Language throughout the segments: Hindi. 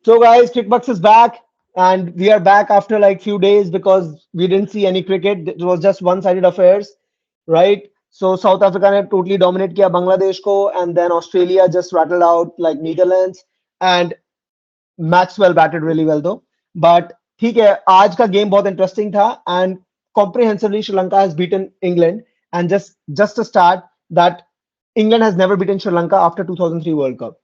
So guys, Kickbox is back, and we are back after like few days because we didn't see any cricket. It was just one-sided affairs, right? So South Africa ने totally dominate किया बांग्लादेश को, and then Australia just rattled out like Netherlands, and Maxwell batted really well though. But ठीक है, आज का game बहुत interesting था, and comprehensively Sri Lanka has beaten England, and just a start that England has never beaten Sri Lanka after 2003 World Cup.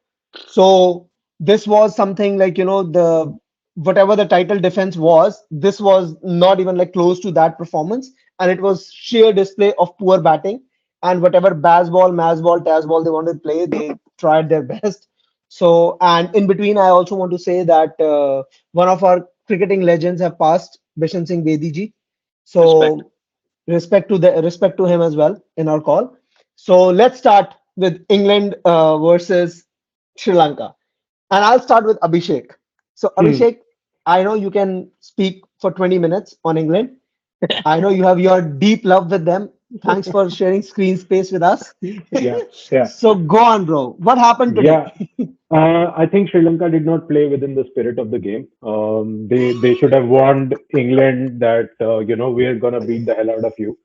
So this was something like the whatever the title defense was, this was not even like close to that performance, and it was sheer display of poor batting. And whatever baseball, mazball, tazball they wanted to play, they tried their best. So, and in between, I also want to say that one of our cricketing legends have passed, Bishan Singh Bedi ji. Respect. So respect to him as well in our call. So let's start with England versus Sri Lanka. And I'll start with Abhishek. So, Hmm. Abhishek, I know you can speak for 20 minutes on England. I know you have your deep love with them. Thanks for sharing screen space with us. Yeah, yeah, So, go on, bro. What happened today? yeah. I think Sri Lanka did not play within the spirit of the game. They should have warned England that we're gonna beat the hell out of you.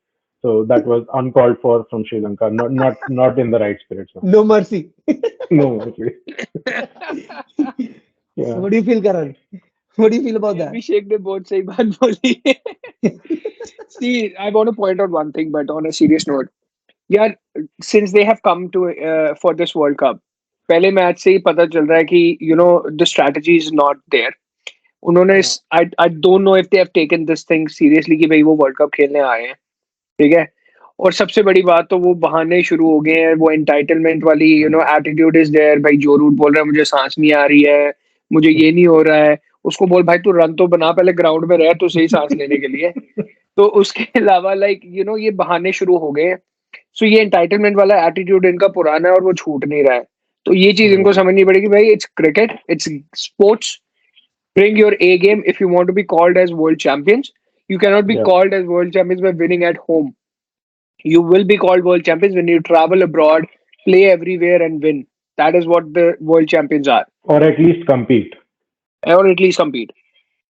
So that was uncalled for from Sri Lanka. Not in the right spirit. So No mercy. no, actually. So, Yeah. what do you feel, Karan? What do you feel about ये that? अभिषेक ने बहुत सही बात बोली है. See, I want to point out one thing, but on a serious note, yeah, since they have come to for this World Cup, पहले मैच से ही पता चल रहा है कि the strategy is not there. उन्होंने Yeah. I don't know if they have taken this thing seriously कि भाई वो वर्ल्ड कप खेलने आए हैं, ठीक है. और सबसे बड़ी बात तो वो बहाने शुरू हो गए हैं, वो एंटाइटलमेंट वाली एटीट्यूड इज देयर. भाई जो रूट बोल रहा है मुझे सांस नहीं आ रही है, मुझे ये नहीं हो रहा है, उसको बोल भाई तू रन तो बना, पहले ग्राउंड में रह तो सही सांस लेने के लिए. तो उसके अलावा लाइक ये बहाने शुरू हो गए हैं. सो ये एंटाइटलमेंट वाला एटीट्यूड इनका पुराना है और वो छूट नहीं रहा है. तो ये चीज इनको Hmm. समझनी पड़ेगी. भाई it's cricket, it's sports. Bring your A game if you want to be called as world champions. You cannot be Yeah. called as world champions by winning at home. You will be called world champions when you travel abroad, play everywhere, and win. That is what the world champions are, Or at least compete. or at least compete.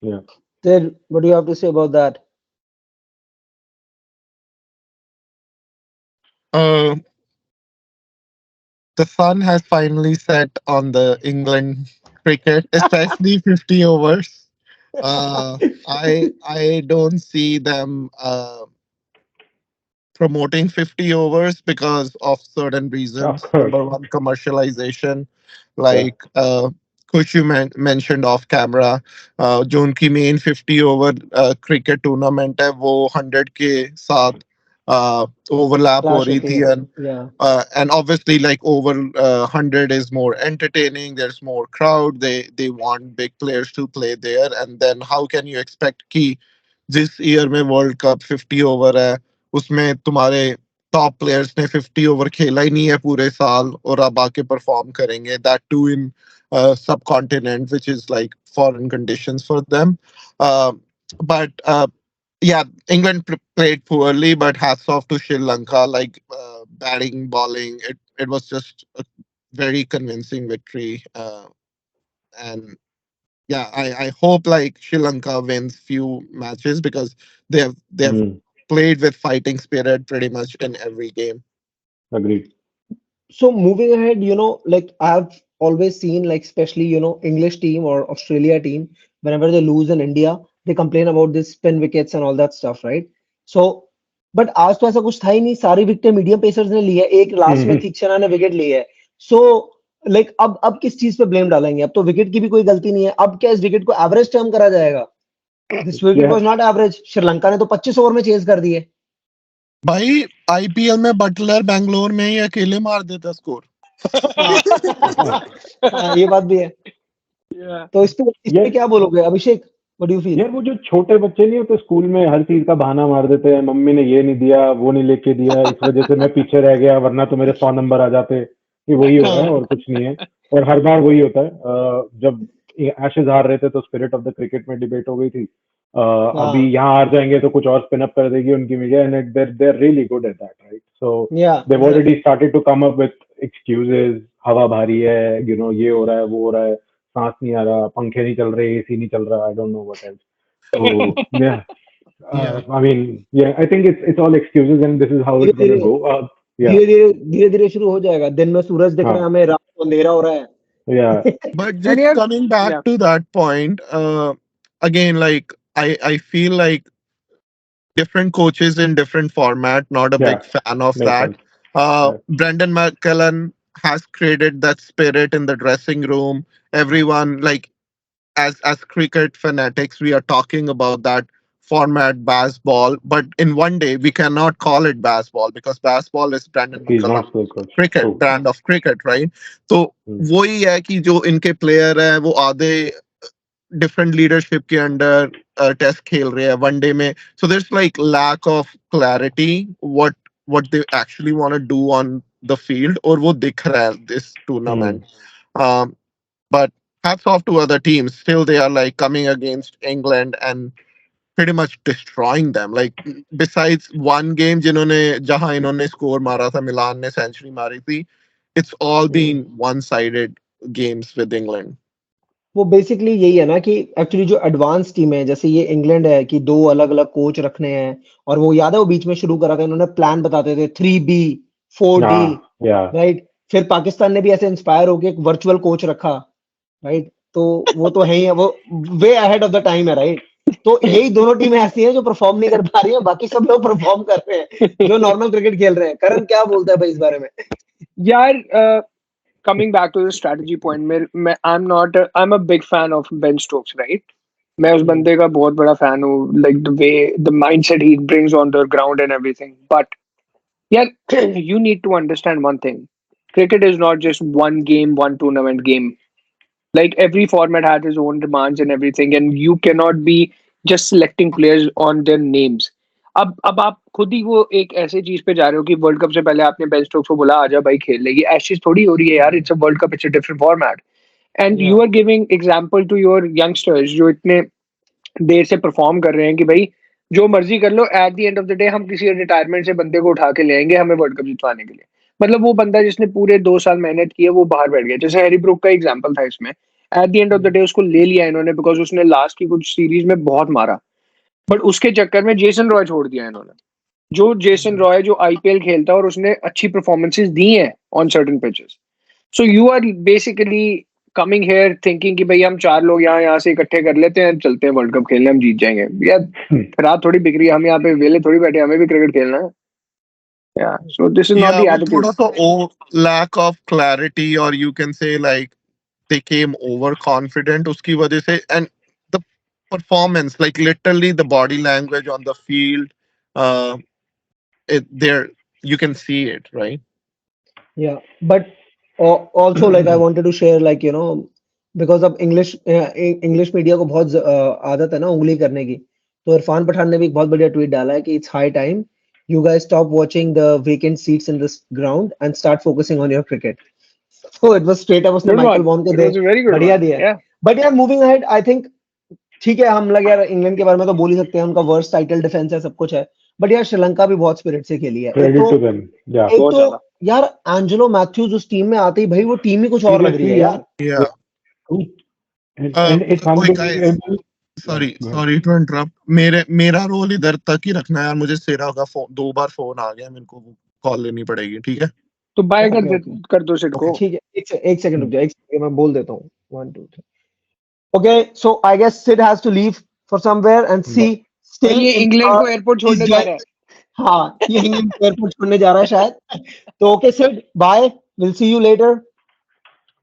Yeah. Then, what do you have to say about that? Uh, the sun has finally set on the England cricket, especially 50 overs. I don't see them promoting 50 overs because of certain Of reasons. course. Number one, commercialization, Yeah. like Kush you mentioned off camera. जो उनकी main 50 over cricket tournament है वो 100 के साथ overlap हो Clash रही होती थी, है. and Yeah. obviously like over 100 is more entertaining, there's more crowd, they want big players to play there, and then how can you expect कि जिस ईयर में वर्ल्ड कप 50 ओवर है उसमें तुम्हारे टॉप प्लेयर्स ने 50 ओवर खेला ही नहीं है पूरे साल और अब आके परफॉर्म करेंगे, दैट टू इन सब continent which is like foreign conditions for them. But yeah, England played poorly, but hats off to Sri Lanka. Like batting, bowling, it was just a very convincing victory. And yeah, I hope like Sri Lanka wins few matches because they have Hmm. played with fighting spirit pretty much in every game. Agreed. So moving ahead, like I've always seen, like especially English team or Australia team, whenever they lose in India, they complain about this spin wickets and all that stuff, right? So, but आज तो ऐसा कुछ था ही नहीं, सारी विकेटें मीडियम पेसर्स ने ली है, एक लास्ट में Hmm. तीक्षणा ने विकेट ली है. सो लाइक अब किस चीज पे ब्लेम डालेंगे? अब तो विकेट की भी कोई गलती नहीं है. अब क्या इस विकेट को एवरेज टर्म करा जाएगा? This wicket Yeah. Was not average. Sri Lanka ने तो 25 ओवर में चेज कर दिए. भाई आईपीएल में बटलर बैंगलोर में ही अकेले मार देता स्कोर. हाँ. हाँ, ये बात भी है. Yeah. तो इस पे Yeah. क्या बोलोगे Abhishek? What do you feel? यार वो जो छोटे बच्चे नहीं होते स्कूल में हर चीज का बहाना मार देते हैं, मम्मी ने ये नहीं दिया, वो नहीं लेके दिया, इस वजह से मैं पीछे रह गया, वरना तो मेरे 100 नंबर आ जाते. ये वही होता है हाँ. और कुछ नहीं है. और हर बार वही होता है. जब एशेज हार रहे थे तो स्पिरिट ऑफ द क्रिकेट में डिबेट हो गई थी. अभी हाँ. यहाँ हार जाएंगे तो कुछ और स्पिन अप कर देगी उनकी media, and they're really good at that, right? So yeah Dev exactly. Already started to come up with excuses. हवा भारी है, ये हो रहा है, वो हो रहा है. सांस नहीं आ रहा, पंखे नहीं चल रहे, एसी नहीं चल रहा, I don't know what else. So yeah, Yeah. I mean, yeah, I think it's all excuses, and this is how धीरे it's gonna धीरे go. Yeah, धीरे धीरे शुरू हो जाएगा, दिन में सूरज दिख रहा है हाँ, हमें, रात को अंधेरा हो रहा है। yeah, But And just yeah, coming back yeah. to that point, again, like I feel like different coaches in different format. Not a yeah, big fan of makes that. sense. Yeah, Brendan McCullen has created that spirit in the dressing room. Everyone, like as cricket fanatics, we are talking about that format baseball. But in one day, we cannot call it baseball because baseball is Brendan he's McCullum not still coach. cricket True. brand of cricket, right? तो Hmm. वही है कि जो इनके प्लेयर है वो आधे डिफरेंट लीडरशिप के अंडर टेस्ट खेल रहे हैं वनडे में so there is like lack of clarity what they actually want to do on the field और वो दिख रहा है this Hmm. Tournament but hats off to other teams still they are like coming against England and pretty much destroying them like besides one game जिन्होंने जहां इन्होंने स्कोर मारा था मिलान ने सेंचुरी मारी थी it's all been one sided games with England. वो बेसिकली यही है ना कि एक्चुअली जो एडवांस टीम है, जैसे ये इंग्लैंड है कि दो अलग अलग कोच रखने हैं, और वो याद है वो बीच में शुरू करा था, इन्होंने प्लान बताते थे 3B 4D, Yeah, राइट। फिर पाकिस्तान ने भी ऐसे इंस्पायर होके एक वर्चुअल कोच रखा, राइट। तो वो तो है ही है, वो way ahead of the time है, राइट। तो यही दोनों टीमें ऐसी हैं जो परफॉर्म नहीं कर पा रही है, बाकी सब लोग परफॉर्म कर रहे हैं जो नॉर्मल क्रिकेट खेल रहे हैं। करण क्या बोलता है भाई इस बारे में? यार, coming back to the strategy point, I'm a big fan of Ben Stokes, right? मैं उस बंदे का बहुत बड़ा fan हूँ, like the way, the mindset he brings on the ground and everything. But yeah, you need to understand one thing. Cricket is not just one game, one tournament game. Like every format has its own demands and everything, and you cannot be just selecting players on their names. अब आप खुद ही वो एक ऐसे चीज पे जा रहे हो कि वर्ल्ड कप से पहले आपने बेन स्टोक्स को बोला आजा भाई खेल ले, ये ऐसी थोड़ी हो रही है यार। It's a world cup, it's a different format, and you yeah are giving example to your youngsters जो इतने देर से परफॉर्म कर रहे हैं कि भाई जो मर्जी कर लो, at the end of the day हम किसी रिटायरमेंट से बंदे को उठा के ले आएंगे हमें वर्ल्ड कप जितवाने के लिए। मतलब वो बंदा जिसने पूरे 2 साल मेहनत की है वो बाहर बैठ गया, जैसे हैरी ब्रूक का एग्जांपल था इसमें। Eight the end of the day उसको ले लिया इन्होंने बिकॉज उसने लास्ट की कुछ सीरीज में बहुत मारा, बट उसके चक्कर में जेसन रॉय छोड़ दिया इन्होंने। जो जेसन रॉय जो आईपीएल खेलता है और उसने अच्छी परफॉर्मेंसेस दी हैं on certain pitches. So you are basically coming here thinking कि भाई हम 4 लोग यहाँ से इकट्ठे कर लेते हैं, चलते हैं वर्ल्ड कप खेलने, हम जीत जाएंगे यार। रात थोड़ी बिक रही है, हम यहाँ पे वेले थोड़ी बैठे, हमें भी क्रिकेट खेलना है। या so this is not Yeah, the वो एटीट्यूड। थोड़ा सा lack of clarity or you can say like they came overconfident उसकी वजह से and the performance like literally the body language on the field uh there you can see it right. Yeah, but also like I wanted to share, like because of English media को बहुत आदत है ना उंगली करने की। तो इरफान पठान ने भी एक बहुत बढ़िया ट्वीट डाला है कि it's high time you guys stop watching the vacant seats in this ground and start focusing on your cricket. तो इट वाज स्ट्रेट अप, उसने गुड माइकल वन, वॉन को it they was a very good बढ़िया वन। दिया है। या बट यार मूविंग अहेड आई थिंक ठीक है, हम लोग यार इंग्लैंड के बारे में तो बोल ही सकते हैं, उनका वर्स्ट टाइटल डिफेंस है, सब कुछ है। बट यार श्रीलंका भी बहुत स्पिरिट से खेली है। credit to them. Yeah, एक बहुत तो ज्यादा। यार एंजेलो मैथ्यूज उस टीम में आते ही भाई वो टीम ही कुछ और लग रही है seriously, yeah, यार। Yeah. true. And it's Wait guys, unbelievable. Yeah, sorry go ahead. sorry to interrupt मेरा रोल इधर तक ही रखना है यार मुझे सेरा का फोन 2 बार फोन आ गया मेरे को कॉल लेनी पड़ेगी ठीक है. तो बाय ओके ओके कर दो सिट को। Okay. ठीक है, एक सेकंड रुक Hmm. जाओ, एक सेकंड मैं बोल देता हूँ। 1 2 3 okay, so I guess Sid has to leave for somewhere and see But और स्टिल ये इन इंग्लैंड को एयरपोर्ट इज छोड़ने जा रहा जॉइन। है। हाँ, ये इंग्लैंड को एयरपोर्ट छोड़ने जा रहा है शायद। तो okay Sid, bye, will see you later.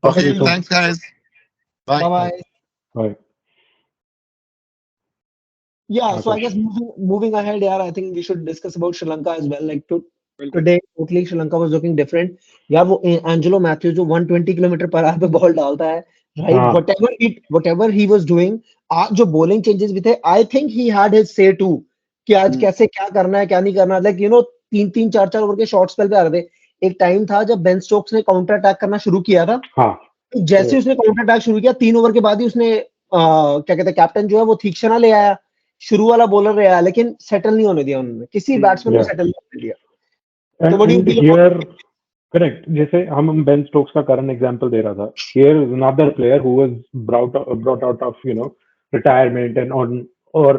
talk to Okay, you soon. thanks guys. Bye. Bye Bye. Bye. Bye. Yeah, so I Akash. guess moving ahead, yeah, I think we should discuss about Sri Lanka as well. Like बिल्कुल। today, totally Sri Lanka was looking different. यार वो एंजेलो मैथ्यूज जो 120 किलोमीटर पर आवर पे बॉल डालता है, राइट, हाँ, whatever he was doing, आज जो बॉलिंग चेंजेस भी थे, I think he had his से टू कि आज कैसे क्या करना है क्या नहीं करना। लाइक 3-3 4-4 ओवर के शॉर्ट स्पेल पे आ रहे थे। एक टाइम था जब बेन स्टोक्स ने काउंटर अटैक करना शुरू किया था, हाँ, जैसे उसने काउंटर अटैक शुरू किया 3 ओवर के बाद ही उसने क्या कहते हैं कैप्टन जो है वो तीक्ष्णा ले आया, शुरू वाला बॉलर ले आया, लेकिन सेटल नहीं होने दिया उन्होंने, किसी बैट्समैन को yeah. सेटल नहीं होने दिया। तो what do you And feel about here, correct, जैसे हम बेन स्टोक्स का करंट एग्जांपल दे रहा था, here is another player who was brought out of retirement and on or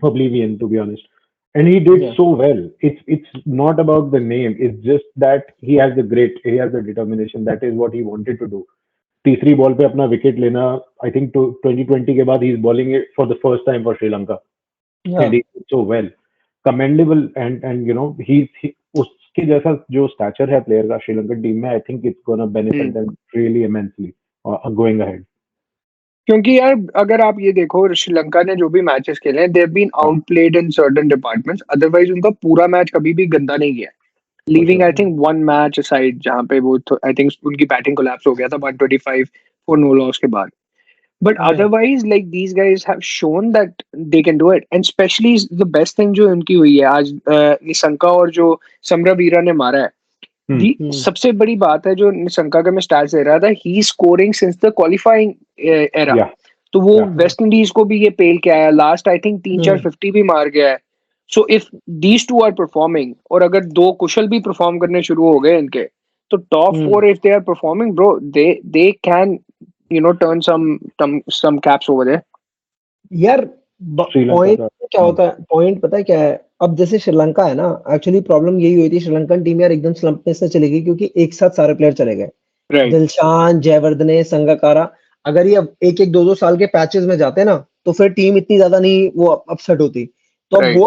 oblivion, to be honest, and he did Yeah. so well. It's not about the name, it's just that he has the determination, that is what he wanted to do. तीसरी बॉल पे अपना विकेट लेना, आई थिंक 2020 के बाद he is bowling it for the first time for Sri Lanka, and Yeah. he did so well, commendable, and he उसके जैसा जो स्टैचर है प्लेयर का श्रीलंकन टीम में, I think it's gonna benefit them really immensely going ahead. क्योंकि यार अगर आप ये देखो श्रीलंका ने जो भी मैचेस खेले हैं, दे हैव बीन हाँ, outplayed in certain departments, otherwise उनका पूरा मैच कभी भी गंदा नहीं गया, for leaving sure. I think one match aside जहां पे वो आई थिंक उनकी बैटिंग कोलैप्स हो गया था 125 फॉर नो लॉस के बाद. But Yeah. otherwise, like these guys have shown that they can do it, and especially the best thing जो उनकी हुई है आज, निशंका और जो समरवीरा ने मारा है. हम्म. दी Hmm. सबसे बड़ी बात है जो निशंका का मैं स्टार्ट दे रहा था, he scoring since the qualifying era. या तो वो या Yeah. वेस्ट इंडीज को भी ये पेल के आया लास्ट, आई थिंक तीन चार Hmm. 50 भी मार गया है. So if these two are performing, और अगर दो कुशल भी परफॉर्म करने शुरू हो गए इनके, तो top Hmm. Four if they are performing bro, they can turn some caps over there. यार श्रीलंका पॉइंट का. क्या होता है, पॉइंट पता है क्या है, अब जैसे श्रीलंका है ना, एक्चुअली प्रॉब्लम यही हुई थी, श्रीलंकन टीम यार एकदम स्लंप में से चली गई क्योंकि एक साथ सारे प्लेयर चले गए. Right, दिलशान, जयवर्धने, संगकारा. अगर ये अब एक एक दो दो साल के पैचेस में जाते ना, तो फिर टीम इतनी ज्यादा नहीं वो अपसेट होती. तो अब right, वो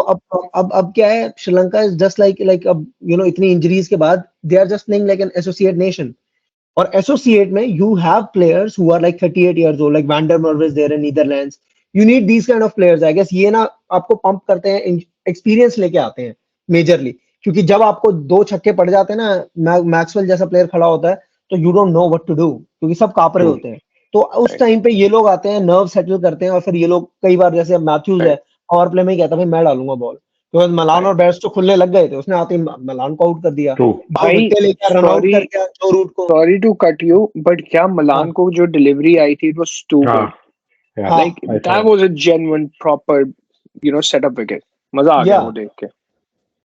अब क्या है, श्रीलंका इज जस्ट लाइक अब इतनी इंजरीज के बाद they are just playing like an associate nation. और एसोसिएट में you have players who are like 38 years old, like van der Merwe there in Netherlands. You need these kind of players. I guess ये ना आपको पंप करते हैं, एक्सपीरियंस लेके आते हैं मेजरली. क्योंकि जब आपको दो छक्के पड़ जाते हैं ना, मैक्सवेल जैसा प्लेयर खड़ा होता है, तो you don't know what to do, क्योंकि सब कांप रहे ट्रू. होते हैं. तो उस right, टाइम पे ये लोग आते हैं, नर्व सेटल करते हैं, और फिर ये लोग कई बार, जैसे मैथ्यूज है, right, पावर प्ले में ही कहता है भाई मैं डालूंगा बॉल, तो मलान right. और बैट्स तो खुलने लग गए थे, उसने आते ही मलान को आउट कर दिया, ट्रू. दो भाई विकेट लेकर रन आउट sorry, कर दिया जो रूट को. sorry to cut you, but क्या हाँ. मलान को जो डिलीवरी आई थी, it was too हाँ, good. या हाँ. Like I saw that that. was a genuine proper setup wicket. मजा आ गया या वो देख के.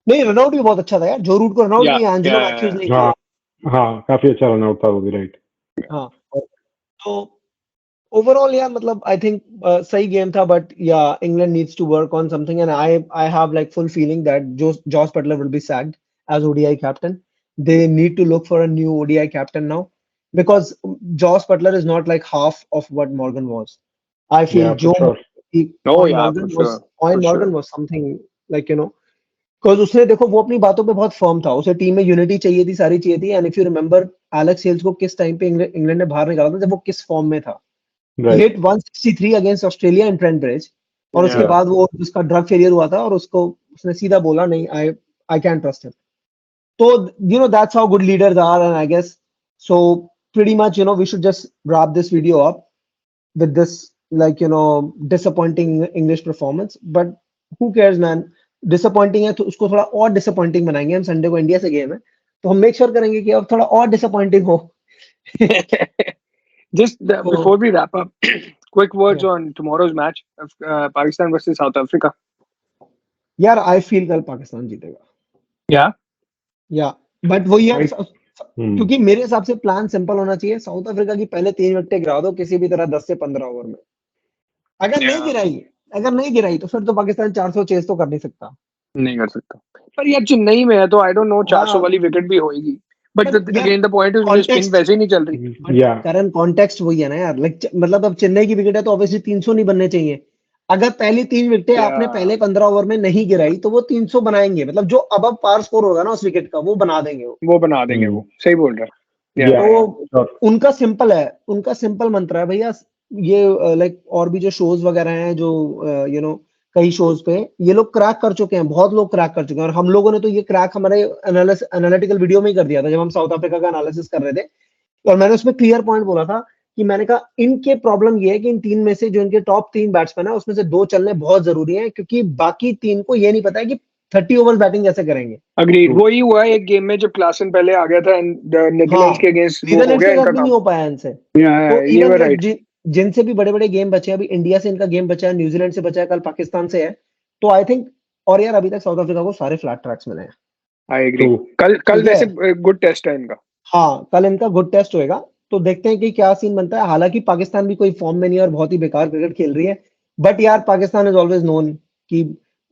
नहीं, रनआउट भी बहुत अच्छा था यार, जो रूट को रनआउट Yeah, नहीं, एंजेलो मैथ्यूज yeah, नहीं हाँ, किया. हाँ, काफी अच्छा रन आउट था वो भी, राइट. हाँ. तो ओवरऑल यार मतलब आई थिंक सही गेम था, but yeah England needs to work on something, and I have like full feeling that Jos Buttler will be sacked as ODI captain. They need to look for a new ODI captain now, because Josh Butler is not like half of what Morgan was. I feel या for sure. oh Owen yeah, Morgan for was sure, for sure. something like because उसने देखो वो अपनी बातों पे बहुत फर्म था, उसे टीम में यूनिटी चाहिए थी, सारी चाहिए थी. And if you remember, Alex Hales को किस टाइम पे इंग्लैंड ने बाहर निकाला था, जब वो किस फॉर्म में था. He right. hit 163 against Australia in Trent bridge, और उसके या Yeah, बाद वो उसका ड्रग फेलियर हुआ था, और उसको उसने सीधा बोला नहीं, I can trust him. So, that's how good leaders are, and I guess so. Pretty much, we should just wrap this video up with this, like, disappointing English performance. But who cares, man? Disappointing है तो उसको थोड़ा और disappointing बनाएंगे. हम संडे को इंडिया से गेम है, तो हम मेक श्योर करेंगे कि अब थोड़ा और disappointing हो. just before तो we wrap up, quick words yeah. on tomorrow's match of Pakistan versus South Africa. यार आई फील कल पाकिस्तान जीतेगा. Yeah, या बट वो यार आई. हम्म. क्योंकि मेरे हिसाब से प्लान सिंपल होना चाहिए. साउथ अफ्रीका की पहले 3 विकेट गिरा दो किसी भी तरह, 10 से 15 ओवर में. अगर नहीं yeah, गिराई अगर नहीं गिराई तो फिर तो पाकिस्तान 400 चेस तो कर नहीं सकता. नहीं कर सकता. पर यार चेन्नई में है तो आई डोंट नो 400 हाँ. वाली विकेट भी होएगी. बट पर यार अगेन द पॉइंट इज मुझे स्पिन कॉन्टेक्स्ट, वैसे ही नहीं चल रही. बट या करंट कॉन्टेक्स्ट वही है ना यार. लाइक मतलब अब चेन्नई की विकेट है तो ऑब्वियसली 300 नहीं बनने चाहिए. अगर पहली 3 विकेटें आपने Yeah, पहले 15 ओवर में नहीं गिराई तो वो 300 बनाएंगे. मतलब जो अब पार स्कोर होगा ना उस विकेट का, वो बना देंगे वो. वो बना देंगे, वो सही बोल रहा है. या तो श्योर. उनका सिंपल है, उनका सिंपल मंत्र है भैया. ये लाइक और भी जो शोज वगैरह हैं, जो कई शोज पे ये लोग क्रैक कर चुके हैं, बहुत लोग क्रैक कर चुके हैं. और हम लोगों ने तो ये क्रैक हमारे एनालिटिकल वीडियो में ही कर दिया था, जब हम साउथ अफ्रीका का एनालिसिस कर रहे थे. और मैंने उसमें क्लियर पॉइंट बोला था कि मैंने कहा इनके प्रॉब्लम ये है कि इन 3 में से जो इनके टॉप 3 बैट्समैन है, उसमें से 2 चलने बहुत जरूरी है, क्योंकि बाकी 3 को ये नहीं पता है कि 30 ओवर बैटिंग कैसे करेंगे. अग्रीड. ट्रू. वही हुआ एक गेम में जब क्लासन पहले आ गया था एंड नीदरलैंड्स हाँ, के अगेंस्ट वो हो नीदरलैंड्स गया के साथ इनका भी नहीं काम. हो पाया इनसे. Yeah, तो ये इवन वो लाइक राइट. जिनसे भी बड़े बड़े गेम बचे हैं, अभी इंडिया से इनका गेम बचा है, न्यूजीलैंड से बचा है, कल पाकिस्तान से है. तो आई थिंक, और यार अभी तक साउथ अफ्रीका को सारे फ्लैट ट्रैक्स मिले हैं. I agree. ट्रू। कल कल ठीक है। वैसे गुड टेस्ट है इनका। हाँ, कल इनका गुड टेस्ट होएगा, तो देखते हैं कि क्या सीन बनता है। हालांकि पाकिस्तान भी कोई फॉर्म में नहीं है और बहुत ही बेकार क्रिकेट खेल रही है, बट यार पाकिस्तान इज ऑलवेज नोन कि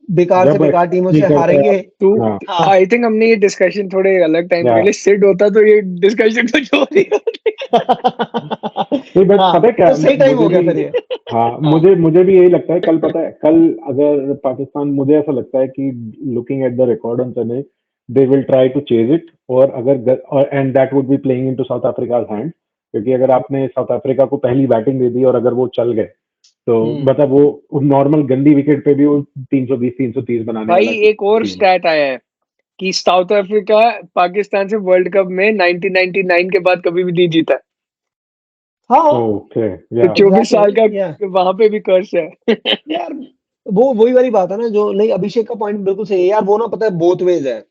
बेकार से जब बेकार एक्सेप्ट टीमों नहीं से करते हारेंगे। आप। तो हाँ। हाँ। आई थिंक हमने ये डिस्कशन थोड़े अलग टाइम के या लिए सिट होता तो ये डिस्कशन कुछ और ही होती। नहीं, बट हाँ, पता है क्या, तो सही टाइम मुझे हो गया भी, फिर ये। हाँ, हाँ। मुझे भी यही लगता है। कल पता है, कल अगर पाकिस्तान, मुझे ऐसा लगता है कि looking at the record on सने, they will try to chase it. और अगर, और and that would be playing into South Africa's hand, क्योंकि अगर आपने साउथ अफ्रीका को पहली बैटिंग दे दी और अगर वो चल गए, तो हम्म। मतलब वो नॉर्मल गंदी विकेट पे भी वो 320 330 बनाने भाई वाला एक और टीम है। स्टैट आया है कि साउथ अफ्रीका पाकिस्तान से वर्ल्ड कप में 1999 के बाद कभी भी नहीं जीता है। हाँ। ओके। तो या 24 साल का एग्जैक्टली या वहां पे भी कर्स है। यार, वो वही वाली बात है ना, जो नहीं, अभिषेक का पॉइंट बिल्कुल सही है यार। वो ना पता है बोथ वेज है।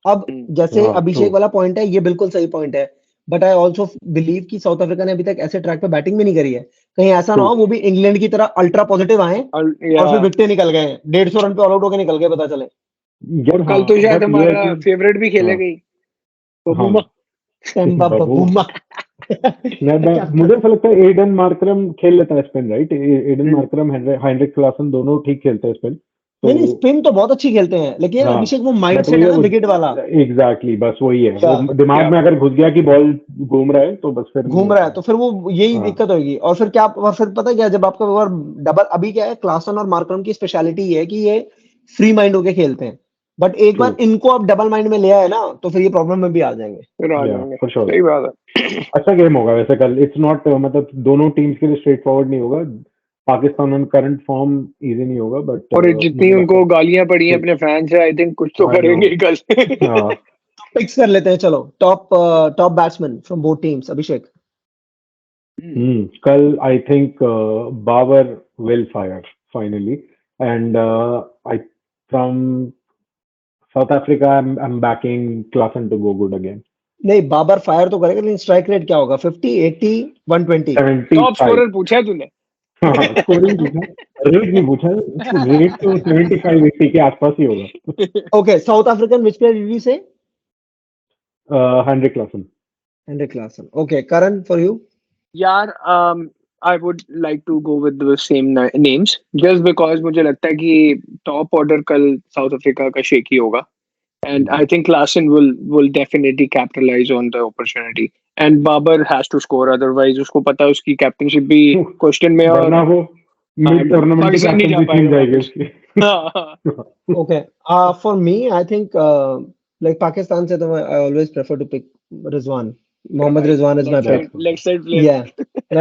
अब जैसे हाँ, ट्रू। अभिषेक वाला पॉइंट है, ये बिल्कुल सही पॉइंट है, बट आई ऑल्सो बिलीव कि साउथ अफ्रीका ने अभी तक ऐसे ट्रैक पे बैटिंग भी नहीं करी है। कहीं ऐसा ना ट्रू। हो वो भी इंग्लैंड की तरह अल्ट्रा पॉजिटिव आए और और या फिर विकटें निकल गए, 150 रन पे ऑल आउट होकर निकल गए, पता चले। और यार कल तो हाँ, शायद बट ये है हमारा कि, फेवरेट भी हाँ, खेलेगा ही, हाँ, बबूमा। टेम्बा बबू, बबूमा। क्या मुझे कर। ऐसा लगता है एडन मार्करम खेल लेता है spin, right? Aiden Markram, Heinrich Klaasen दोनों ठीक खेलते हैं स्पिन, तो नहीं नहीं, स्पिन तो बहुत अच्छी खेलते हैं, लेकिन यार हाँ। अभिषेक वो बट माइंडसेट वही है है, ना वो विकेट वाला। एग्जैक्टली, बस वही है, या वो दिमाग या में अगर घुस गया कि बॉल घूम रहा है, तो बस फिर नहीं घूम रहा है होता है। तो फिर वो यही हाँ, दिक्कत होगी। और फिर क्या, और फिर पता है क्या, जब आपका ओवर डबल, अभी क्या है, क्लासन और मार्करम की स्पेशलिटी ये है कि ये फ्री माइंड होके खेलते हैं, बट एक ट्रू। बार इनको आप डबल माइंड में ले आए ना, तो फिर ये प्रॉब्लम में भी आ जाएंगे। फिर आ या जाएंगे, फॉर श्योर। सही बात है। अच्छा गेम होगा वैसे कल। इट्स नॉट, मतलब दोनों टीम्स के लिए स्ट्रेट फॉरवर्ड नहीं होगा। Pakistan on current form easy नहीं होगा, बट और जितनी मुझे लगता उनको है गालियां पड़ी हैं कि, अपने फैंस से, आई थिंक कुछ तो आई नो, करेंगे ही कल। हाँ। फिक्स कर लेते हैं, चलो top top batsman from both teams, Abhishek. कल I think Babar will fire finally, and I from South Africa I am backing Klaasen to go good again. नहीं, बाबर फायर तो करेगा, लेकिन स्ट्राइक रेट क्या होगा? 50, 80, 120? टॉप 75। स्कोरर पूछा है तूने? हाँ, स्कोरिंग पूछा, रेट नहीं पूछा। रेट तो 75 80 के आसपास ही होगा। Okay, South African which player did you say? Heinrich Klaasen. Heinrich Klaasen. Okay, Karan for you? यार I would like to go with the same names, just because मुझे लगता है कि टॉप ऑर्डर कल साउथ अफ्रीका का शेक ही होगा। And I think Klassen will definitely capitalize on the opportunity. And Babar has to score, otherwise उसको पता है उसकी कैप्टनशिप भी क्वेश्चन में, और वरना वो मिड टूर्नामेंट की पाकिस्तान नहीं जा कैप्टनसी छीन पाएगा जाएगी वापस। उसकी। हाँ हाँ। Okay. For me, I think like Pakistan se to I always prefer to pick Rizwan. क्या Mohammad भाई, Rizwan is my left Yeah. pick. Side left side player. Yeah,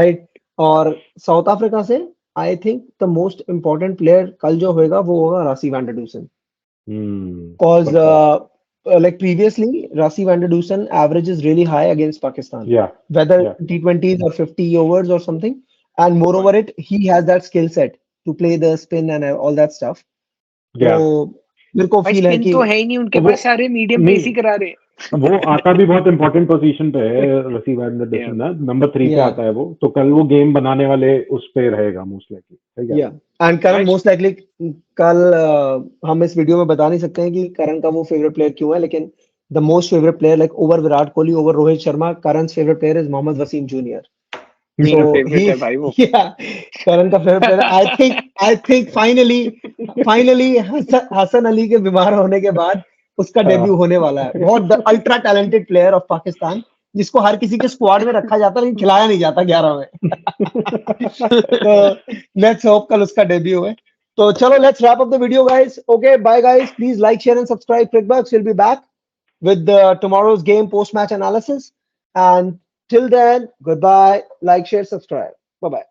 right. और साउथ अफ्रीका से I think the most important player कल जो होएगा वो होगा Rassie van der Dussen. Cause For sure. like previously, Rassi van der Dusen average is really high against Pakistan, Yeah. whether Yeah. T20s or 50 overs or something. And moreover, it he has that skill set to play the spin and all that stuff. Yeah. तो मेरे को भाई फील है स्पिन कि तो है ही नहीं उनके वो पास, सारे मीडियम पेस ही नहीं, करा रहे वो आता भी बहुत इंपॉर्टेंट पोजीशन पे है। रसीव हैं। एंडरसन ना नंबर 3 पे या आता है वो, तो कल वो गेम बनाने वाले उस पे रहेगा मोस्ट लाइकली। ठीक है। या एंड करण भाई मोस्ट लाइकली कल हम इस वीडियो में बता नहीं सकते हैं कि करण का वो फेवरेट प्लेयर क्यों है, लेकिन the most favourite player like over Virat Kohli, over Rohit Sharma, Karan's favourite player is Mohammad Wasim junior. So मेरा फेवरेट he, है भाई वो। yeah, Karan का favourite player. I think finally Hasan Ali के बीमार होने के बाद उसका डेब्यू हाँ। होने वाला है. बहुत ultra talented player of Pakistan, जिसको हर किसी के स्क्वाड में रखा जाता है लेकिन खिलाया नहीं जाता 11 में. तो लेट्स होप कल उसका डेब्यू है. तो चलो, let's wrap up the video guys. Okay, bye guys. Please like, share and subscribe. Crickbugs will be back with tomorrow's game post match analysis. And till then, goodbye. Like, share, subscribe. Bye bye.